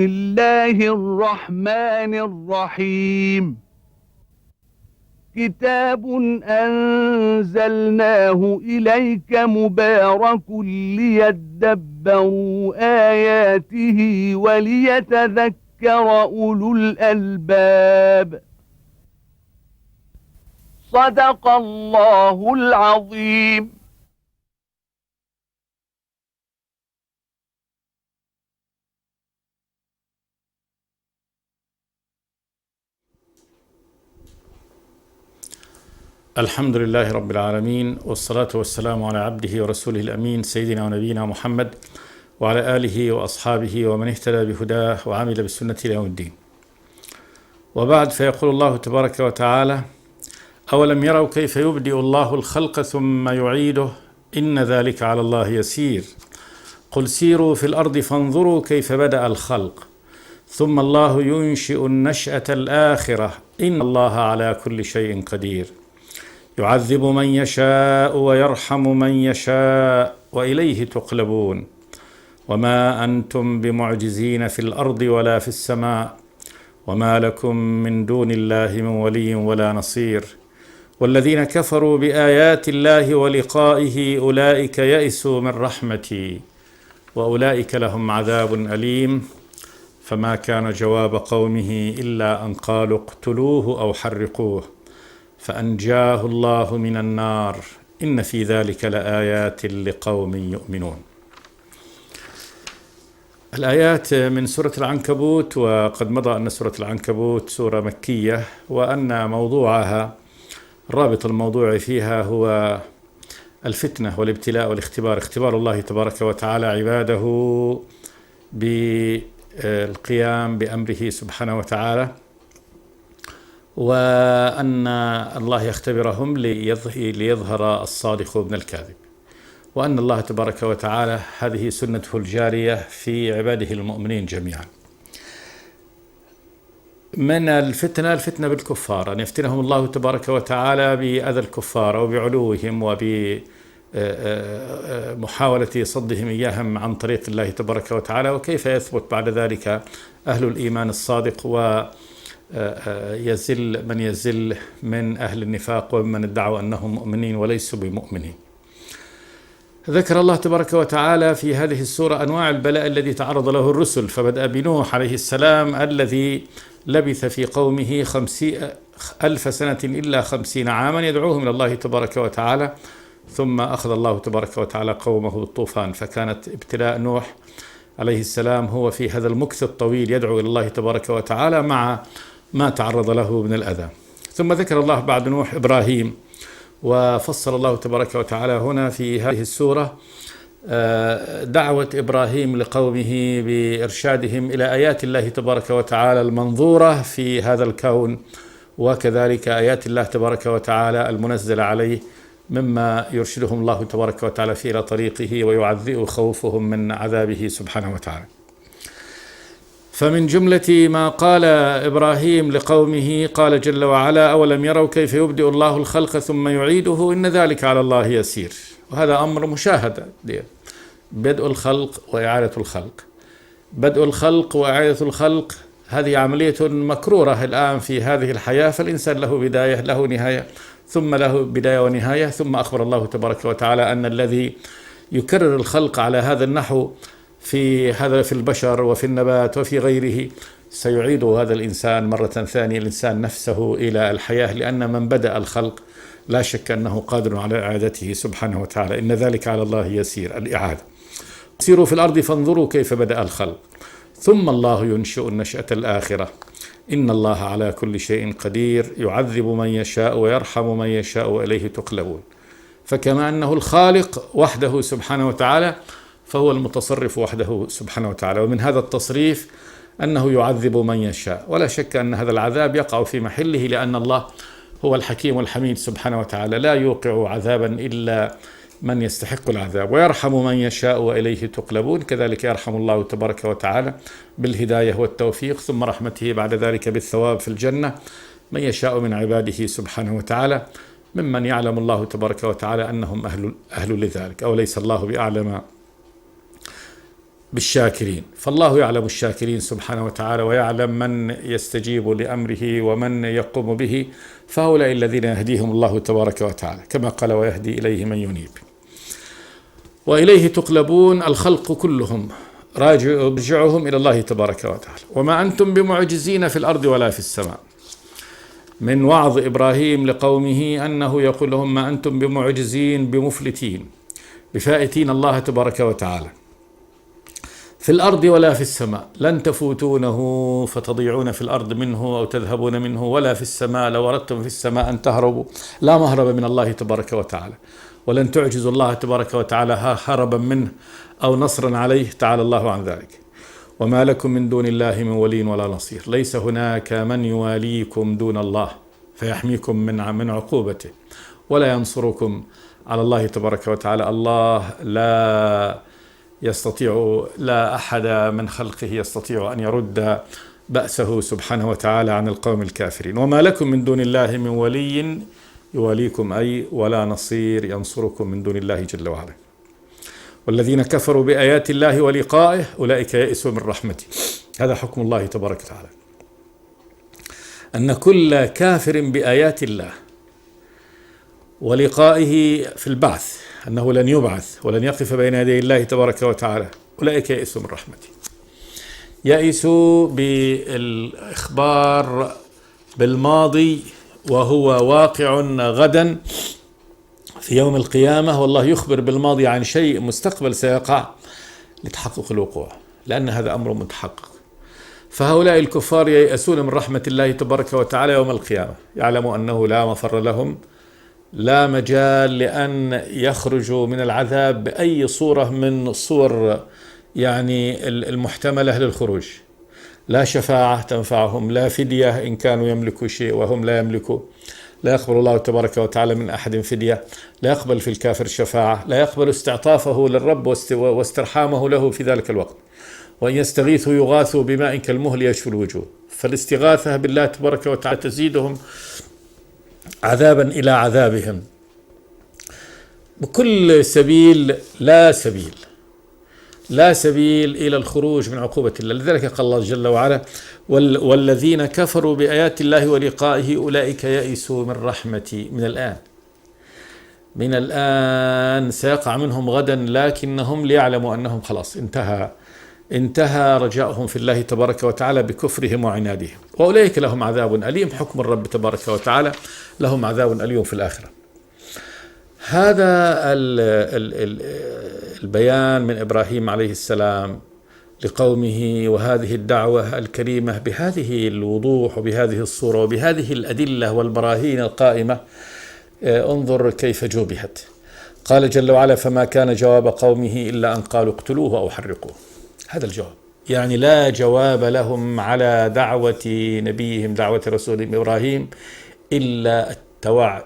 بسم الله الرحمن الرحيم كتاب أنزلناه إليك مبارك ليدبروا آياته وليتذكر أولو الألباب صدق الله العظيم. الحمد لله رب العالمين، والصلاة والسلام على عبده ورسوله الأمين سيدنا ونبينا محمد وعلى آله وأصحابه ومن اهتدى بهداه وعمل بالسنة إلى يوم الدين. وبعد، فيقول الله تبارك وتعالى: أولم يروا كيف يبدئ الله الخلق ثم يعيده إن ذلك على الله يسير قل سيروا في الأرض فانظروا كيف بدأ الخلق ثم الله ينشئ النشأة الآخرة إن الله على كل شيء قدير يعذب من يشاء ويرحم من يشاء وإليه تقلبون وما أنتم بمعجزين في الأرض ولا في السماء وما لكم من دون الله من ولي ولا نصير والذين كفروا بآيات الله ولقائه أولئك يئسوا من رحمتي وأولئك لهم عذاب أليم فما كان جواب قومه إلا أن قالوا اقتلوه أو حرقوه فأنجاه الله من النار إن في ذلك لآيات لقوم يؤمنون. الآيات من سورة العنكبوت، وقد مضى أن سورة العنكبوت سورة مكية، وأن موضوعها الرابط الموضوعي فيها هو الفتنة والابتلاء والاختبار، اختبار الله تبارك وتعالى عباده بالقيام بأمره سبحانه وتعالى، وأن الله يختبرهم ليظهر الصادق من الكاذب، وأن الله تبارك وتعالى هذه سنته الجارية في عباده المؤمنين جميعا. من الفتنة بالكفار، أن يفتنهم الله تبارك وتعالى بأذى الكفار وبعلوهم وبمحاولة صدهم إياهم عن طريق الله تبارك وتعالى، وكيف يثبت بعد ذلك أهل الإيمان الصادق ويزل من يزل من أهل النفاق ومن ادعوا أنهم مؤمنين وليسوا بمؤمنين. ذكر الله تبارك وتعالى في هذه السورة أنواع البلاء الذي تعرض له الرسل، فبدأ بنوح عليه السلام الذي لبث في قومه 50,000 سنة إلا 50 عاما يدعوهم إلى الله تبارك وتعالى، ثم أخذ الله تبارك وتعالى قومه بالطوفان، فكانت ابتلاء نوح عليه السلام هو في هذا المكث الطويل يدعو إلى الله تبارك وتعالى مع ما تعرض له من الأذى. ثم ذكر الله بعد نوح إبراهيم، وفصل الله تبارك وتعالى هنا في هذه السورة دعوة إبراهيم لقومه بإرشادهم إلى آيات الله تبارك وتعالى المنظورة في هذا الكون، وكذلك آيات الله تبارك وتعالى المنزلة عليه مما يرشدهم الله تبارك وتعالى فيه إلى طريقه ويعذب خوفهم من عذابه سبحانه وتعالى. فمن جملة ما قال إبراهيم لقومه قال جل وعلا: أولم يروا كيف يبدئ الله الخلق ثم يعيده إن ذلك على الله يسير. وهذا أمر مشاهد، بدء الخلق وإعادة الخلق. بدء الخلق وإعادة الخلق هذه عملية مكرورة الآن في هذه الحياة، فالإنسان له بداية له نهاية، ثم له بداية ونهاية، ثم أخبر الله تبارك وتعالى أن الذي يكرر الخلق على هذا النحو في البشر وفي النبات وفي غيره سيعيد هذا الإنسان مرة ثانية الإنسان نفسه إلى الحياة، لأن من بدأ الخلق لا شك أنه قادر على إعادته سبحانه وتعالى. إن ذلك على الله يسير، الإعادة. سيروا في الأرض فانظروا كيف بدأ الخلق ثم الله ينشئ النشأة الآخرة إن الله على كل شيء قدير يعذب من يشاء ويرحم من يشاء وإليه تقلبون. فكما أنه الخالق وحده سبحانه وتعالى، فهو المتصرف وحده سبحانه وتعالى، ومن هذا التصريف أنه يعذب من يشاء، ولا شك أن هذا العذاب يقع في محله، لأن الله هو الحكيم الحميد سبحانه وتعالى لا يوقع عذابا إلا من يستحق العذاب، ويرحم من يشاء وإليه تقلبون. كذلك يرحم الله تبارك وتعالى بالهداية والتوفيق، ثم رحمته بعد ذلك بالثواب في الجنة من يشاء من عباده سبحانه وتعالى، ممن يعلم الله تبارك وتعالى أنهم أهل لذلك، أو ليس الله بأعلم بالشاكرين، فالله يعلم الشاكرين سبحانه وتعالى، ويعلم من يستجيب لأمره ومن يقوم به، فهؤلاء الذين يهديهم الله تبارك وتعالى، كما قال ويهدي إليه من ينيب. وإليه تقلبون، الخلق كلهم رجعهم إلى الله تبارك وتعالى. وما أنتم بمعجزين في الأرض ولا في السماء. من وعظ إبراهيم لقومه أنه يقول لهم ما أنتم بمعجزين بمفلتين بفائتين الله تبارك وتعالى في الأرض ولا في السماء، لن تفوتونه فتضيعون في الأرض منه أو تذهبون منه، ولا في السماء لو أردتم في السماء أن تهربوا لا مهرب من الله تبارك وتعالى، ولن تعجزوا الله تبارك وتعالى هربا منه أو نصرا عليه، تعالى الله عن ذلك. وما لكم من دون الله من ولي ولا نصير، ليس هناك من يواليكم دون الله فيحميكم من عقوبته ولا ينصركم على الله تبارك وتعالى. الله لا أحد من خلقه يستطيع أن يرد بأسه سبحانه وتعالى عن القوم الكافرين. وما لكم من دون الله من ولي يواليكم أي ولا نصير ينصركم من دون الله جل وعلا. والذين كفروا بآيات الله ولقائه أولئك يئسوا من رحمته. هذا حكم الله تبارك وتعالى، أن كل كافر بآيات الله ولقائه في البعث، أنه لن يبعث ولن يقف بين يدي الله تبارك وتعالى، أولئك يئسوا من رحمته. يئسوا بالإخبار بالماضي وهو واقع غدا في يوم القيامة، والله يخبر بالماضي عن شيء مستقبل سيقع لتحقق الوقوع، لأن هذا أمر متحقق. فهؤلاء الكفار ييأسون من رحمة الله تبارك وتعالى يوم القيامة، يعلموا أنه لا مفر لهم، لا مجال لأن يخرجوا من العذاب بأي صورة من الصور يعني المحتملة للخروج. لا شفاعة تنفعهم، لا فدية إن كانوا يملكوا شيء وهم لا يملكوا، لا يقبل الله تبارك وتعالى من أحد فدية، لا يقبل في الكافر شفاعة، لا يقبل استعطافه للرب واسترحامه له في ذلك الوقت. وإن يستغيثوا يغاثوا بماء كالمهل يشفي الوجوه. فالاستغاثة بالله تبارك وتعالى تزيدهم عذابا إلى عذابهم بكل سبيل، لا سبيل إلى الخروج من عقوبة الله. لذلك قال الله جل وعلا والذين كفروا بآيات الله ولقائه أولئك يئسوا من رحمتي. من الآن سيقع منهم غدا، لكنهم ليعلموا أنهم خلاص انتهى رجاؤهم في الله تبارك وتعالى بكفرهم وعنادهم. وأولئك لهم عذاب أليم، حكم الرب تبارك وتعالى لهم عذاب أليم في الآخرة. هذا البيان من إبراهيم عليه السلام لقومه، وهذه الدعوة الكريمة بهذه الوضوح وبهذه الصورة وبهذه الأدلة والبراهين القائمة. انظر كيف جوبهت. قال جل وعلا فما كان جواب قومه إلا أن قالوا اقتلوه أو حرقوه. هذا الجواب، يعني لا جواب لهم على دعوة نبيهم دعوة رسولهم إبراهيم إلا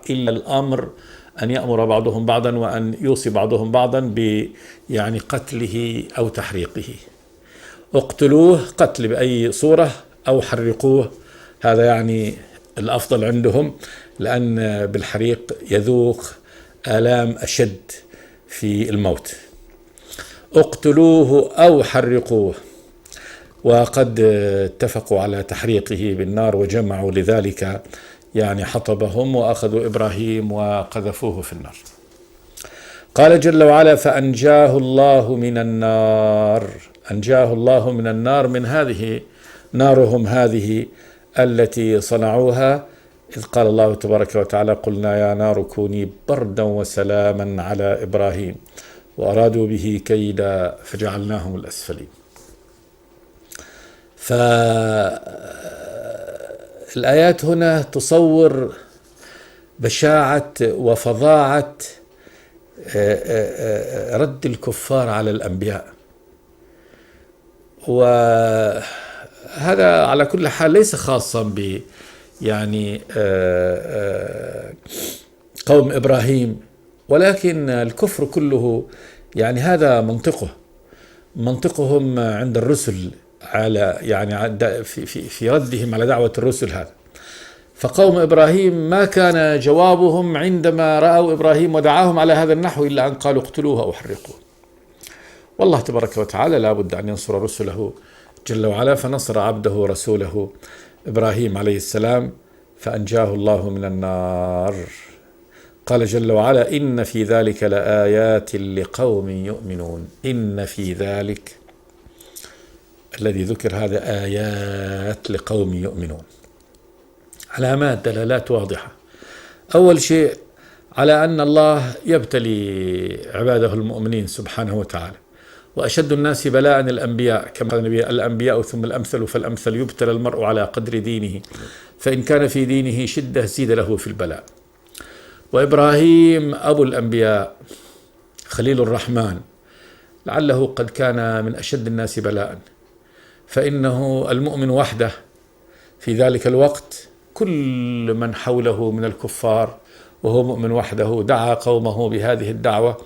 الأمر أن يأمر بعضهم بعضا وأن يوصي بعضهم بعضا يعني قتله أو تحريقه. اقتلوه قتل بأي صورة أو حرقوه، هذا يعني الأفضل عندهم، لأن بالحريق يذوق آلام أشد في الموت. اقتلوه أو حرقوه، وقد اتفقوا على تحريقه بالنار وجمعوا لذلك يعني حطبهم وأخذوا إبراهيم وقذفوه في النار. قال جل وعلا فأنجاه الله من النار. أنجاه الله من النار، من هذه نارهم هذه التي صنعوها، إذ قال الله تبارك وتعالى قلنا يا نار كوني بردا وسلاما على إبراهيم وأرادوا به كيدا فجعلناهم الأسفلين. فالآيات هنا تصور بشاعة وفظاعة رد الكفار على الأنبياء، وهذا على كل حال ليس خاصا ب يعني قوم إبراهيم، ولكن الكفر كله يعني هذا منطقهم عند الرسل على يعني في ردهم على دعوة الرسل هذا. فقوم إبراهيم ما كان جوابهم عندما رأوا إبراهيم ودعاهم على هذا النحو إلا أن قالوا اقتلوه أو حرقوه. والله تبارك وتعالى لا بد أن ينصر رسله جل وعلا، فنصر عبده ورسوله إبراهيم عليه السلام فأنجاه الله من النار. قال جل وعلا: إن في ذلك لآيات لقوم يؤمنون. إن في ذلك الذي ذكر هذا آيات لقوم يؤمنون، علامات دلالات واضحة. أول شيء على أن الله يبتلي عباده المؤمنين سبحانه وتعالى، وأشد الناس بلاء الأنبياء، كما قال النبي: الأنبياء ثم الأمثل فالأمثل، يبتلى المرء على قدر دينه، فإن كان في دينه شدة زيد له في البلاء. وإبراهيم أبو الأنبياء خليل الرحمن لعله قد كان من أشد الناس بلاء، فإنه المؤمن وحده في ذلك الوقت، كل من حوله من الكفار وهو مؤمن وحده دعا قومه بهذه الدعوة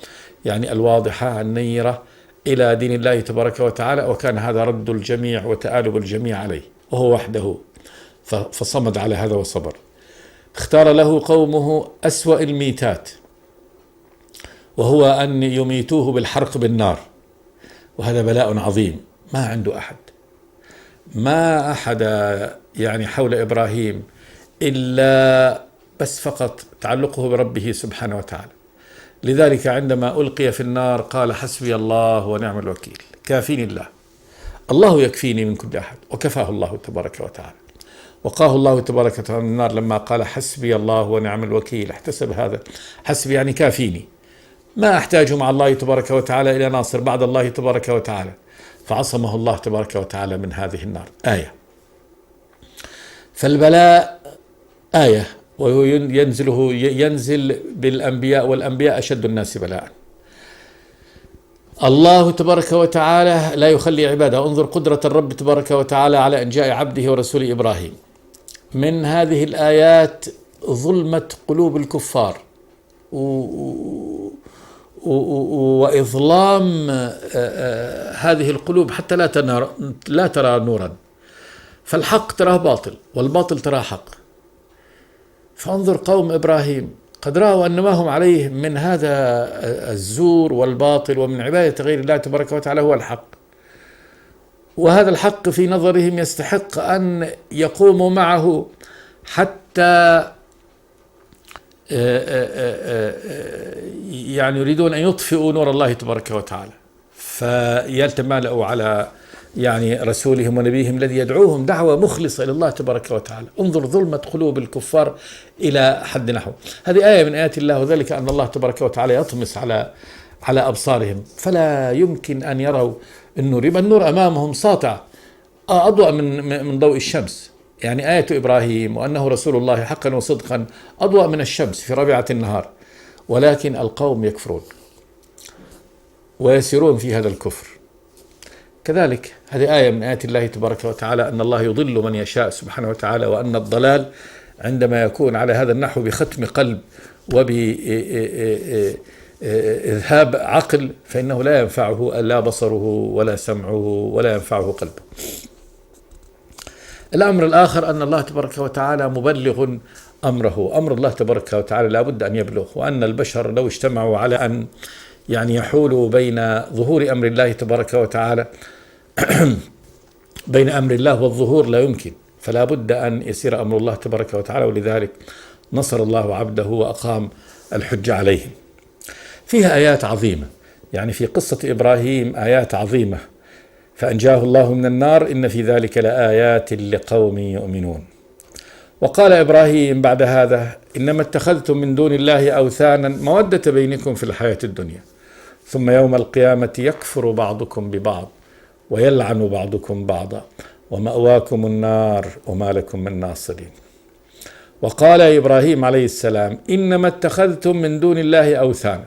يعني الواضحة النيرة إلى دين الله تبارك وتعالى، وكان هذا رد الجميع وتآلب الجميع عليه وهو وحده، فصمد على هذا وصبر. اختار له قومه أسوأ الميتات، وهو أن يميتوه بالحرق بالنار، وهذا بلاء عظيم. ما عنده أحد، ما أحد يعني حول إبراهيم إلا بس فقط تعلقه بربه سبحانه وتعالى. لذلك عندما ألقي في النار قال: حسبي الله ونعم الوكيل، كافيني الله، الله يكفيني من كل أحد، وكفاه الله تبارك وتعالى. وقاه الله تبارك وتعالى من النار لما قال: حسبي الله ونعم الوكيل. احتسب هذا، حسبي يعني كافيني، ما أحتاج مع الله تبارك وتعالى إلى ناصر بعد الله تبارك وتعالى، فعصمه الله تبارك وتعالى من هذه النار. آية. فالبلاء آية، ينزل بالأنبياء، والأنبياء أشد الناس بلاء. الله تبارك وتعالى لا يخلي عباده. انظر قدرة الرب تبارك وتعالى على إنجاء عبده ورسوله إبراهيم. من هذه الآيات ظلمة قلوب الكفار وإظلام هذه القلوب حتى لا ترى نورا، فالحق تراه باطل والباطل تراه حق. فانظر قوم إبراهيم قد رأوا أن ما هم عليه من هذا الزور والباطل ومن عبادة غير الله تبارك وتعالى هو الحق، وهذا الحق في نظرهم يستحق أن يقوموا معه حتى يعني يريدون أن يطفئوا نور الله تبارك وتعالى، فيلتملأوا على يعني رسولهم ونبيهم الذي يدعوهم دعوة مخلصة إلى الله تبارك وتعالى. انظر ظلمة قلوب الكفار إلى حد نحو. هذه آية من آيات الله، وذلك أن الله تبارك وتعالى يطمس على أبصارهم، فلا يمكن أن يروا النور، يبقى النور أمامهم ساطع أضوأ من ضوء الشمس. يعني آية إبراهيم وأنه رسول الله حقا وصدقا أضوأ من الشمس في ربيعة النهار، ولكن القوم يكفرون ويسيرون في هذا الكفر. كذلك هذه آية من آيات الله تبارك وتعالى أن الله يضل من يشاء سبحانه وتعالى، وأن الضلال عندما يكون على هذا النحو بختم قلب وبإذهاب عقل فإنه لا ينفعه لا بصره ولا سمعه ولا ينفعه قلبه. الأمر الآخر أن الله تبارك وتعالى مبلغ أمره، أمر الله تبارك وتعالى لا بد أن يبلغ، وأن البشر لو اجتمعوا على أن يعني يحولوا بين ظهور أمر الله تبارك وتعالى بين أمر الله والظهور لا يمكن، فلا بد أن يسير أمر الله تبارك وتعالى، ولذلك نصر الله عبده وأقام الحج عليهم. فيها آيات عظيمة، يعني في قصة إبراهيم آيات عظيمة، فأنجاه الله من النار، إن في ذلك لآيات لقوم يؤمنون. وقال إبراهيم بعد هذا: إنما اتخذتم من دون الله أوثانا مودة بينكم في الحياة الدنيا، ثم يوم القيامة يكفر بعضكم ببعض ويلعن بعضكم بعضا ومأواكم النار وما لكم من ناصرين. وقال إبراهيم عليه السلام: إنما اتخذتم من دون الله أوثانا.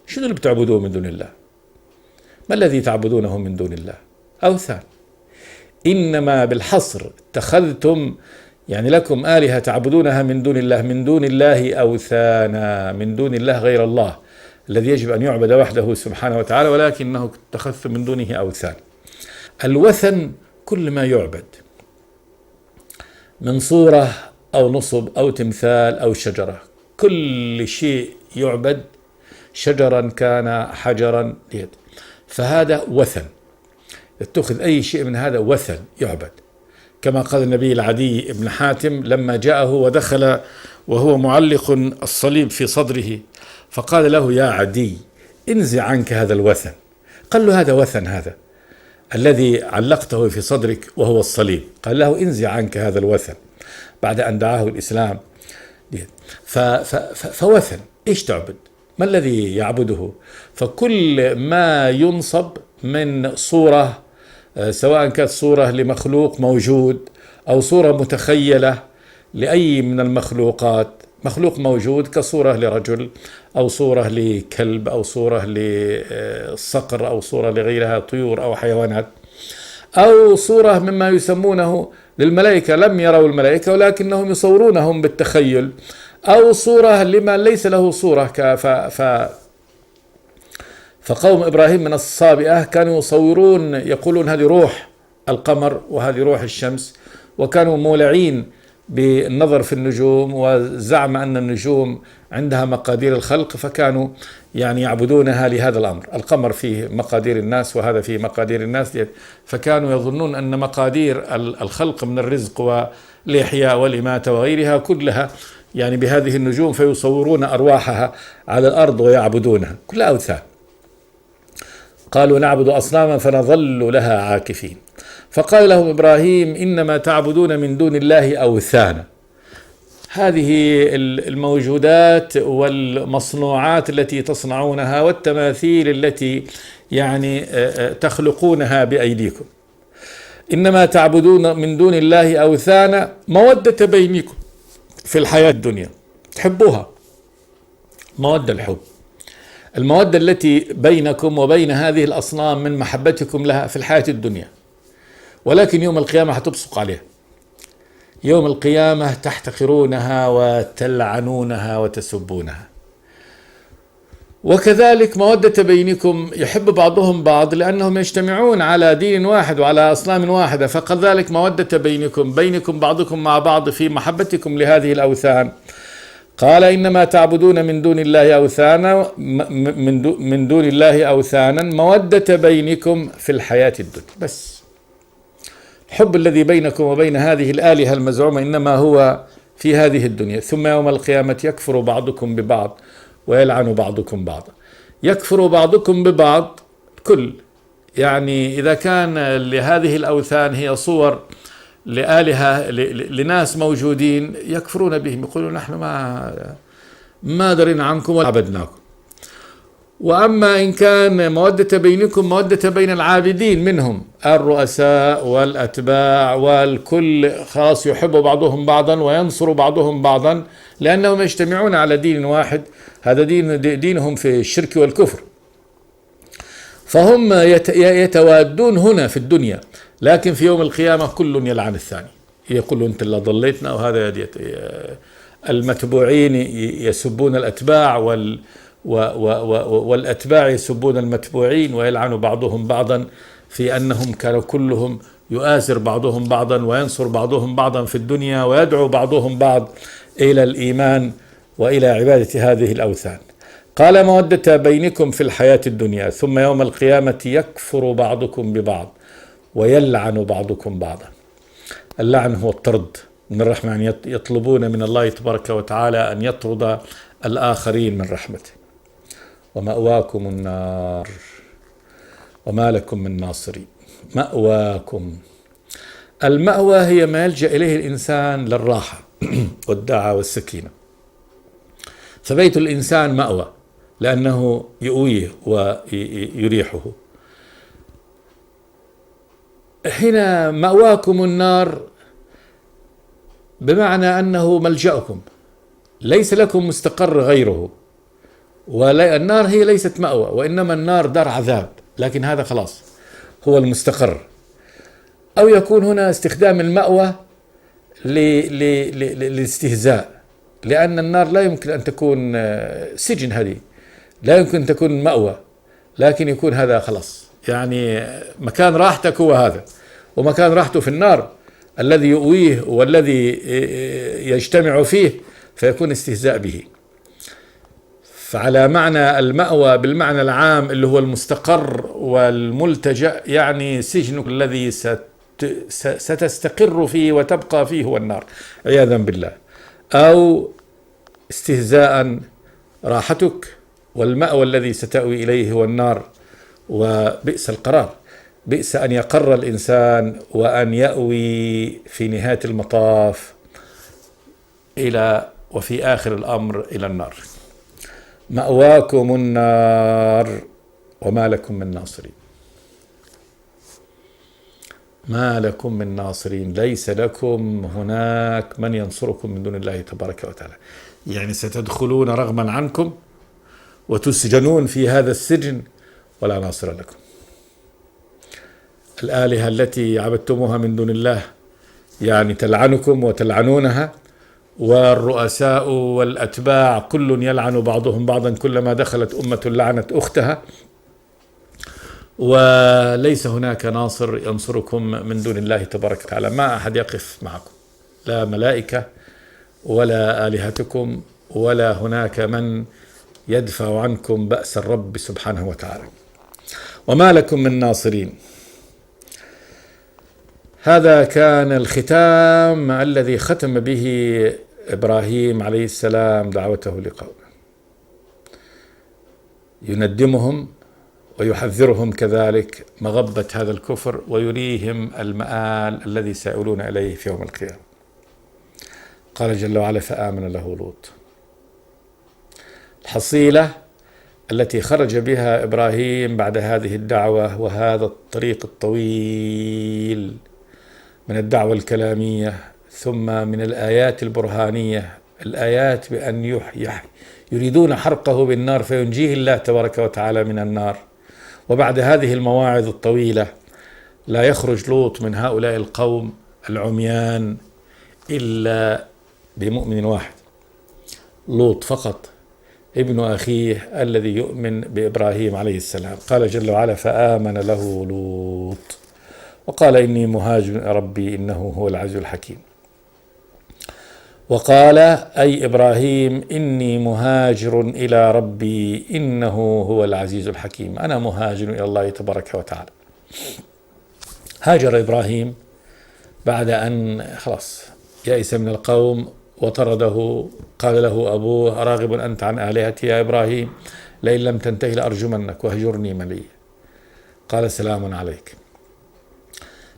شنو اللي بتعبدوه من دون الله؟ ما الذي تعبدونه من دون الله؟ أوثان. إنما بالحصر اتخذتم يعني لكم آلهة تعبدونها من دون الله، من دون الله أوثانا، من دون الله غير الله الذي يجب أن يعبد وحده سبحانه وتعالى، ولكنه اتخذتم من دونه أوثان. الوثن كل ما يعبد من صورة أو نصب أو تمثال أو شجرة، كل شيء يعبد، شجرا كان حجرا يد. فهذا وثن، اتخذ أي شيء من هذا وثن يعبد. كما قال النبي العدي بن حاتم لما جاءه ودخل وهو معلق الصليب في صدره، فقال له: يا عدي انزع عنك هذا الوثن. قال له: هذا وثن، هذا الذي علقته في صدرك وهو الصليب. قال له: انزع عنك هذا الوثن، بعد أن دعاه الإسلام. فوثن إيش تعبد؟ ما الذي يعبده؟ فكل ما ينصب من صورة، سواء كانت صورة لمخلوق موجود أو صورة متخيلة لأي من المخلوقات، مخلوق موجود كصورة لرجل أو صورة لكلب أو صورة للصقر أو صورة لغيرها طيور أو حيوانات، أو صورة مما يسمونه للملائكة، لم يروا الملائكة ولكنهم يصورونهم بالتخيل، أو صورة لما ليس له صورة فقوم إبراهيم من الصابئة كانوا يصورون، يقولون هذه روح القمر وهذه روح الشمس، وكانوا مولعين بالنظر في النجوم وزعم أن النجوم عندها مقادير الخلق، فكانوا يعني يعبدونها لهذا الأمر. القمر فيه مقادير الناس وهذا فيه مقادير الناس، فكانوا يظنون أن مقادير الخلق من الرزق والإحياء والإماتة وغيرها كلها يعني بهذه النجوم، فيصورون أرواحها على الأرض ويعبدونها، كلها أوثان. قالوا: نعبد أصناما فنظل لها عاكفين. فقال لهم إبراهيم: إنما تعبدون من دون الله أوثانا. هذه الموجودات والمصنوعات التي تصنعونها والتماثيل التي يعني تخلقونها بأيديكم، إنما تعبدون من دون الله أوثانا مودة بينكم في الحياة الدنيا، تحبوها، مودة الحب، المودة التي بينكم وبين هذه الأصنام من محبتكم لها في الحياة الدنيا، ولكن يوم القيامة هتبصق عليها، يوم القيامة تحتقرونها وتلعنونها وتسبونها. وكذلك مودة بينكم، يحب بعضهم بعض لأنهم يجتمعون على دين واحد وعلى أصنام واحدة، فكذلك مودة بينكم بعضكم مع بعض في محبتكم لهذه الأوثان. قال: إنما تعبدون من دون الله أوثانا، من دون الله أوثانا مودة بينكم في الحياة الدنيا. بس الحب الذي بينكم وبين هذه الآلهة المزعومة إنما هو في هذه الدنيا، ثم يوم القيامة يكفر بعضكم ببعض ويلعن بعضكم بعضا. يكفر بعضكم ببعض كل، يعني إذا كان لهذه الأوثان هي صور لآلهة لناس موجودين يكفرون بهم، يقولون نحن ما درينا عنكم ولا عبدناكم. وأما إن كان مودة بينكم مودة بين العابدين منهم، الرؤساء والأتباع والكل، خاص يحب بعضهم بعضا وينصر بعضهم بعضا لأنهم يجتمعون على دين واحد، هذا دينهم في الشرك والكفر، فهم يتوادون هنا في الدنيا، لكن في يوم القيامة كل يلعن الثاني، يقول أنت اللي ضليتنا، وهذا المتبوعين يسبون الأتباع والأتباع يسبون المتبوعين، ويلعن بعضهم بعضا في أنهم كانوا كلهم يؤازر بعضهم بعضا وينصر بعضهم بعضا في الدنيا، ويدعو بعضهم بعض إلى الإيمان وإلى عبادة هذه الأوثان. قال: مودة بينكم في الحياة الدنيا، ثم يوم القيامة يكفر بعضكم ببعض ويلعن بعضكم بعضا. اللعن هو الطرد من الرحمة، يعني يطلبون من الله تبارك وتعالى أن يطرد الآخرين من رحمته. ومأواكم النار وما لكم من ناصرين. مأواكم، المأوى هي ما يلجأ إليه الإنسان للراحة والدعاء والسكينة، فبيت الإنسان مأوى لأنه يؤويه ويريحه. هنا مأواكم النار بمعنى أنه ملجأكم، ليس لكم مستقر غيره، والنار هي ليست مأوى، وإنما النار دار عذاب، لكن هذا خلاص هو المستقر. أو يكون هنا استخدام المأوى للاستهزاء، لأن النار لا يمكن أن تكون سجن، هذه لا يمكن أن تكون مأوى، لكن يكون هذا خلاص يعني مكان راحتك هو هذا، ومكان راحته في النار الذي يؤويه والذي يجتمع فيه، فيكون استهزاء به. فعلى معنى المأوى بالمعنى العام اللي هو المستقر والملتجأ، يعني سجنك الذي ستستقر فيه وتبقى فيه هو النار عياذا بالله، أو استهزاء راحتك والمأوى الذي ستأوي إليه هو النار. وبئس القرار، بئس أن يقر الإنسان وأن يأوي في نهاية المطاف وفي آخر الأمر إلى النار. مأواكم النار وما لكم من ناصرين. ما لكم من ناصرين، ليس لكم هناك من ينصركم من دون الله تبارك وتعالى. يعني ستدخلون رغما عنكم وتسجنون في هذا السجن ولا ناصر لكم. الآلهة التي عبدتموها من دون الله يعني تلعنكم وتلعنونها، والرؤساء والأتباع كل يلعن بعضهم بعضا، كلما دخلت أمة لعنت أختها، وليس هناك ناصر ينصركم من دون الله تبارك وتعالى. ما أحد يقف معكم، لا ملائكة ولا آلهتكم، ولا هناك من يدفع عنكم بأس الرب سبحانه وتعالى. وما لكم من ناصرين. هذا كان الختام الذي ختم به إبراهيم عليه السلام دعوته لقومه، يندمهم ويحذرهم كذلك مغبة هذا الكفر، ويريهم المآل الذي سيؤولون إليه في يوم القيامة. قال جل وعلا: فآمن له لوط. الحصيلة التي خرج بها إبراهيم بعد هذه الدعوة وهذا الطريق الطويل من الدعوة الكلامية، ثم من الآيات البرهانية، الآيات بأن يريدون حرقه بالنار فينجيه الله تبارك وتعالى من النار. وبعد هذه المواعظ الطويلة لا يخرج لوط من هؤلاء القوم العميان إلا بمؤمن واحد، لوط فقط، ابن أخيه الذي يؤمن بإبراهيم عليه السلام. قال جل وعلا: فآمن له لوط وقال إني مهاجر إلى ربي إنه هو العزيز الحكيم. وقال أي إبراهيم: إني مهاجر إلى ربي إنه هو العزيز الحكيم. أنا مهاجر إلى الله تبارك وتعالى. هاجر إبراهيم بعد أن خلاص يأس من القوم وطرده. قال له أبوه: راغب أنت عن آلهتي يا إبراهيم؟ لئن لم تنتهي لأرجمنك وهجرني مليا. قال: سلام عليك.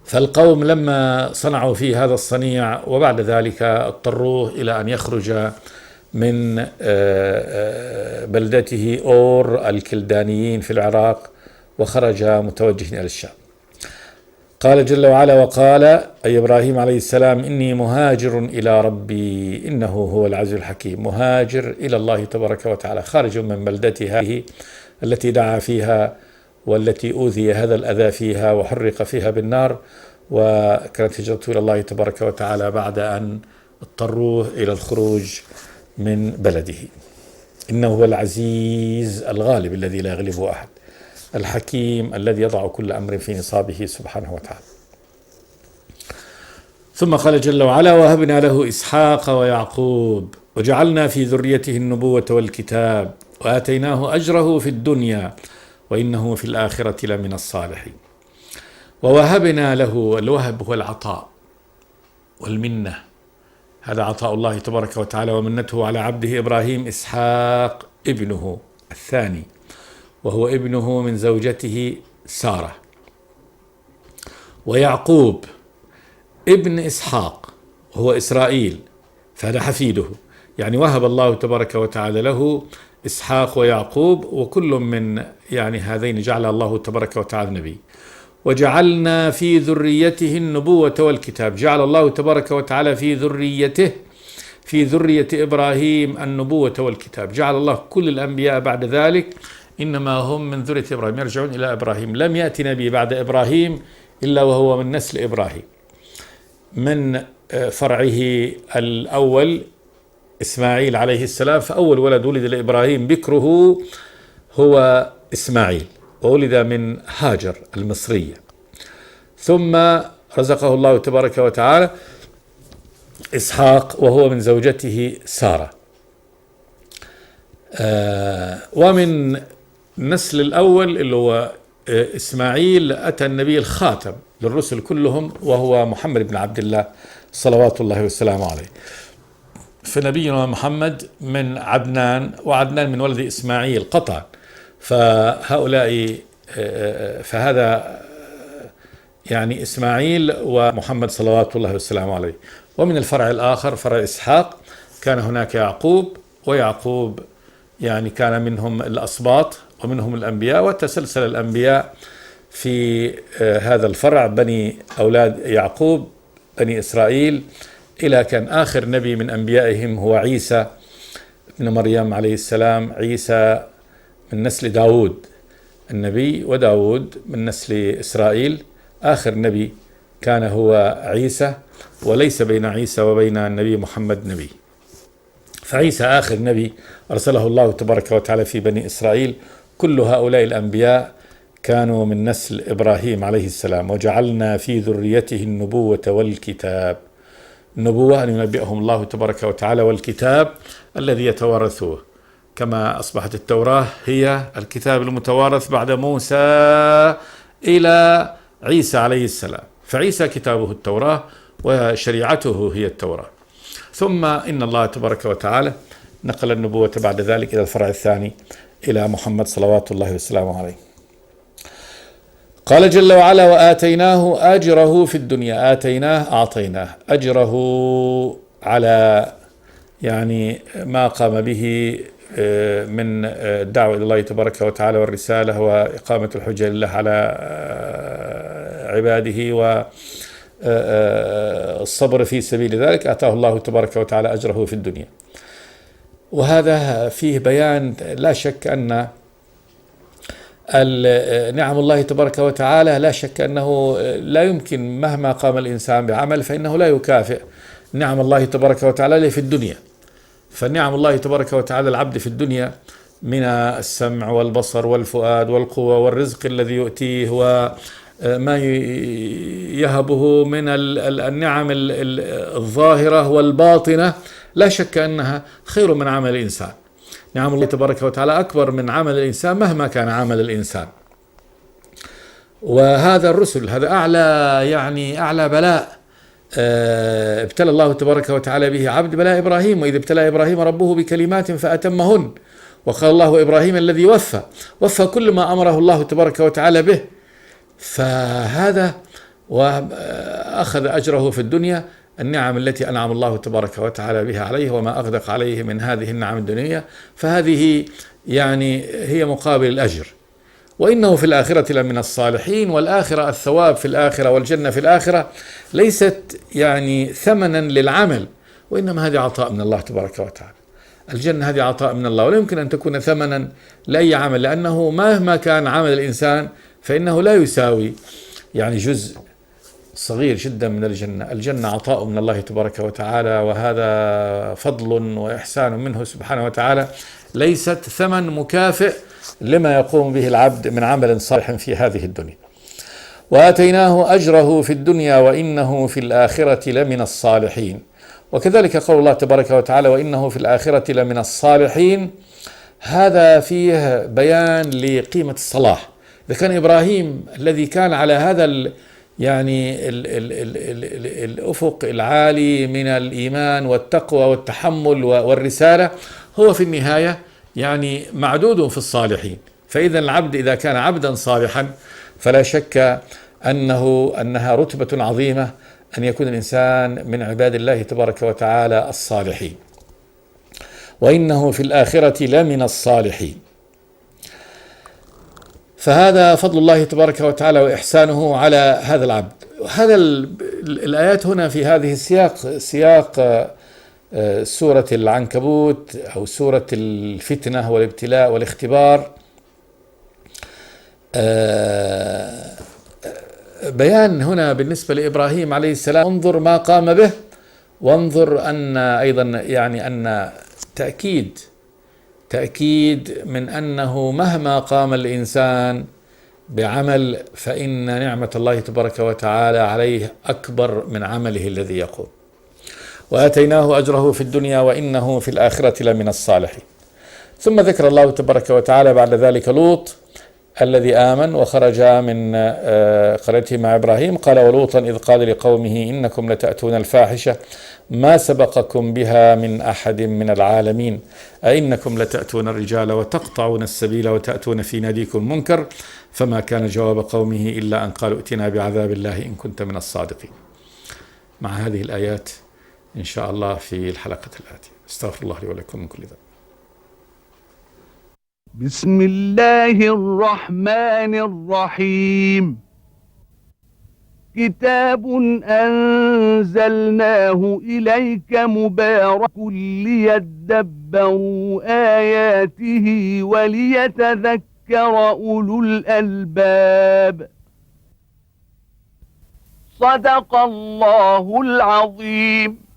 فالقوم لما صنعوا فيه هذا الصنيع وبعد ذلك اضطروه إلى أن يخرج من بلدته أور الكلدانيين في العراق، وخرج متوجها إلى الشام. قال جل وعلا: وقال أي إبراهيم عليه السلام: إني مهاجر إلى ربي إنه هو العزيز الحكيم. مهاجر إلى الله تبارك وتعالى، خارج من بلدته هذه التي دعا فيها والتي أوذي هذا الأذى فيها وحرق فيها بالنار، وكانت هجرته إلى الله تبارك وتعالى بعد أن اضطروه إلى الخروج من بلده. إنه هو العزيز الغالب الذي لا يغلبه أحد، الحكيم الذي يضع كل أمر في نصابه سبحانه وتعالى. ثم قال جل وعلا: وهبنا له إسحاق ويعقوب وجعلنا في ذريته النبوة والكتاب وآتيناه أجره في الدنيا وإنه في الآخرة لمن الصالحين. ووهبنا له، الوهب هو العطاء والمنة، هذا عطاء الله تبارك وتعالى ومنته على عبده إبراهيم. إسحاق ابنه الثاني، وهو ابنه من زوجته سارة. ويعقوب ابن إسحاق وهو إسرائيل، فهذا حفيده. يعني وهب الله تبارك وتعالى له إسحاق ويعقوب، وكل من يعني هذين جعل الله تبارك وتعالى نبي. وجعلنا في ذريته النبوة والكتاب، جعل الله تبارك وتعالى في ذريته، في ذرية إبراهيم النبوة والكتاب. جعل الله كل الأنبياء بعد ذلك إنما هم من ذرية إبراهيم، يرجعون إلى إبراهيم. لم يأتي نبي بعد إبراهيم إلا وهو من نسل إبراهيم، من فرعه الأول إسماعيل عليه السلام. فأول ولد ولد لإبراهيم بكره هو إسماعيل، وولد من هاجر المصرية، ثم رزقه الله تبارك وتعالى إسحاق وهو من زوجته سارة. ومن النسل الأول اللي هو إسماعيل أتى النبي الخاتم للرسل كلهم، وهو محمد بن عبد الله صلوات الله والسلام عليه. فنبينا محمد من عدنان، وعدنان من ولد إسماعيل قطعا، فهؤلاء فهذا يعني إسماعيل ومحمد صلوات الله والسلام عليه. ومن الفرع الآخر فرع إسحاق كان هناك يعقوب، ويعقوب يعني كان منهم الأسباط ومنهم الأنبياء، وتسلسل الأنبياء في هذا الفرع بني أولاد يعقوب بني إسرائيل، إلى كان آخر نبي من أنبيائهم هو عيسى ابن مريم عليه السلام. عيسى من نسل داود النبي، وداود من نسل إسرائيل. آخر نبي كان هو عيسى، وليس بين عيسى وبين النبي محمد نبي. فعيسى آخر نبي أرسله الله تبارك وتعالى في بني إسرائيل. كل هؤلاء الأنبياء كانوا من نسل إبراهيم عليه السلام. وجعلنا في ذريته النبوة والكتاب. النبوة أن ينبئهم الله تبارك وتعالى، والكتاب الذي يتوارثوه، كما أصبحت التوراة هي الكتاب المتوارث بعد موسى إلى عيسى عليه السلام. فعيسى كتابه التوراة وشريعته هي التوراة. ثم إن الله تبارك وتعالى نقل النبوة بعد ذلك إلى الفرع الثاني إلى محمد صلوات الله وسلامه عليه. قال جل وعلا: وآتيناه أجره في الدنيا. آتيناه أعطيناه أجره على يعني ما قام به من الدعوة إلى الله تبارك وتعالى والرسالة وإقامة الحجة لله على عباده والصبر في سبيل ذلك. آتاه الله تبارك وتعالى أجره في الدنيا. وهذا فيه بيان لا شك أن نعم الله تبارك وتعالى، لا شك أنه لا يمكن مهما قام الإنسان بعمل فإنه لا يكافئ نعم الله تبارك وتعالى في الدنيا. فنعم الله تبارك وتعالى العبد في الدنيا من السمع والبصر والفؤاد والقوة والرزق الذي يؤتيه وما يهبه من النعم الظاهرة والباطنة، لا شك أنها خير من عمل الإنسان. نعم الله تبارك وتعالى أكبر من عمل الإنسان مهما كان عمل الإنسان. وهذا الرسل هذا أعلى بلاء ابتلى الله تبارك وتعالى به عبد بلاء إبراهيم. وإذ ابتلى إبراهيم ربه بكلمات فأتمهن. وقال الله إبراهيم الذي وفى كل ما أمره الله تبارك وتعالى به. فهذا وأخذ أجره في الدنيا، النعم التي أنعم الله تبارك وتعالى بها عليه وما أغدق عليه من هذه النعم الدنيا، فهذه يعني هي مقابل الأجر. وإنه في الآخرة لمن الصالحين. والآخرة الثواب في الآخرة والجنة في الآخرة ليست يعني ثمنا للعمل، وإنما هذه عطاء من الله تبارك وتعالى. الجنة هذه عطاء من الله، ولا يمكن أن تكون ثمنا لأي عمل، لأنه مهما كان عمل الإنسان فإنه لا يساوي يعني جزء صغير جدا من الجنة. الجنة عطاء من الله تبارك وتعالى، وهذا فضل وإحسان منه سبحانه وتعالى، ليست ثمن مكافئ لما يقوم به العبد من عمل صالح في هذه الدنيا. وآتيناه أجره في الدنيا وإنه في الآخرة لمن الصالحين. وكذلك قول الله تبارك وتعالى: وإنه في الآخرة لمن الصالحين. هذا فيه بيان لقيمة الصلاح. إذا كان إبراهيم الذي كان على هذا يعني الأفق العالي من الإيمان والتقوى والتحمل والرسالة، هو في النهاية يعني معدود في الصالحين. فإذا العبد إذا كان عبدا صالحا فلا شك أنها رتبة عظيمة أن يكون الإنسان من عباد الله تبارك وتعالى الصالحين. وإنه في الآخرة لمن الصالحين. فهذا فضل الله تبارك وتعالى وإحسانه على هذا العبد. هذا الآيات هنا في هذه سياق سورة العنكبوت أو سورة الفتنة والابتلاء والاختبار، بيان هنا بالنسبة لإبراهيم عليه السلام. انظر ما قام به، وانظر أن أيضا يعني أن تأكيد من أنه مهما قام الإنسان بعمل فإن نعمة الله تبارك وتعالى عليه أكبر من عمله الذي يقوم. وآتيناه أجره في الدنيا وإنه في الآخرة لمن الصالحين. ثم ذكر الله تبارك وتعالى بعد ذلك لوط الذي آمن وخرج من قريته مع إبراهيم. قال ولوطا إذ قال لقومه إنكم لتأتون الفاحشة ما سبقكم بها من أحد من العالمين أئنكم لتأتون الرجال وتقطعون السبيل وتأتون في ناديكم المنكر فما كان جواب قومه إلا أن قالوا ائتنا بعذاب الله إن كنت من الصادقين. مع هذه الآيات إن شاء الله في الحلقة الآتية. استغفر الله لي ولكم من كل ذنب. بسم الله الرحمن الرحيم. كتاب أنزلناه إليك مبارك ليدبروا آياته وليتذكر أولو الألباب. صدق الله العظيم.